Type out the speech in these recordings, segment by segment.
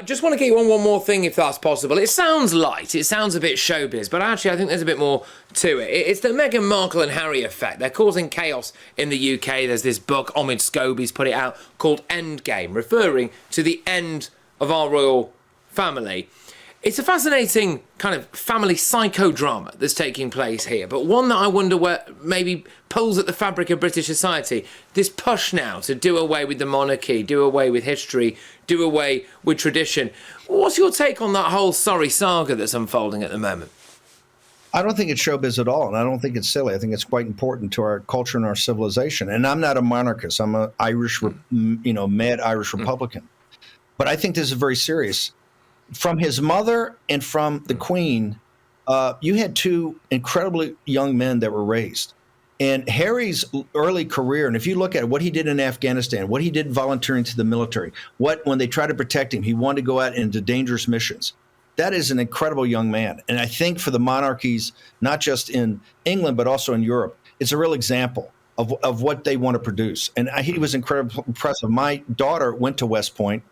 Just want to get you on one more thing, if that's possible. It sounds light, it sounds a bit showbiz, but actually I think there's a bit more to it. It's the Meghan Markle and Harry effect. They're causing chaos in the UK. There's this book, Omid Scobie's put it out, called Endgame, referring to the end of our royal family. It's a fascinating kind of family psychodrama that's taking place here, but one that I wonder where maybe pulls at the fabric of British society. This push now to do away with the monarchy, do away with history, do away with tradition. What's your take on that whole sorry saga that's unfolding at the moment? I don't think it's showbiz at all, and I don't think it's silly. I think it's quite important to our culture and our civilization. And I'm not a monarchist. I'm an Irish, mad Irish Republican. But I think this is very serious. From his mother and from the Queen, you had two incredibly young men that were raised. And Harry's early career, and if you look at what he did in Afghanistan, what he did volunteering to the military, when they tried to protect him, he wanted to go out into dangerous missions. That is an incredible young man. And I think for the monarchies, not just in England, but also in Europe, it's a real example of what they want to produce. And he was incredibly impressive. My daughter went to West Point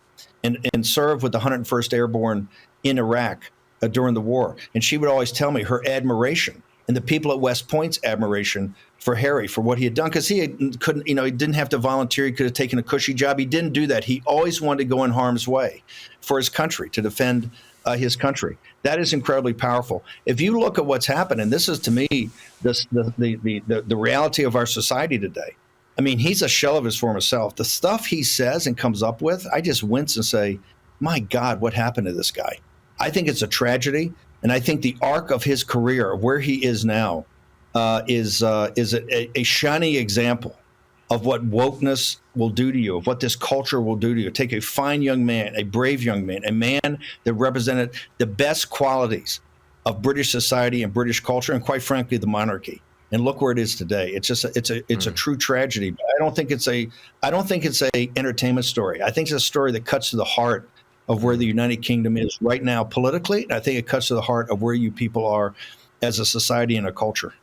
and served with the 101st Airborne in Iraq during the war. And she would always tell me her admiration and the people at West Point's admiration for Harry, for what he had done, because he couldn't, he didn't have to volunteer. He could have taken a cushy job. He didn't do that. He always wanted to go in harm's way for his country, to defend his country. That is incredibly powerful. If you look at what's happened, and this is to me the reality of our society today. I mean, he's a shell of his former self. The stuff he says and comes up with, I just wince and say, my God, what happened to this guy? I think it's a tragedy. And I think the arc of his career, where he is now, is a shining example of what wokeness will do to you, of what this culture will do to you. Take a fine young man, a brave young man, a man that represented the best qualities of British society and British culture, and quite frankly, the monarchy. And look where it is today. It's just it's a true tragedy. But I don't think it's a entertainment story. I think it's a story that cuts to the heart of where the United Kingdom is right now politically. And I think it cuts to the heart of where you people are as a society and a culture.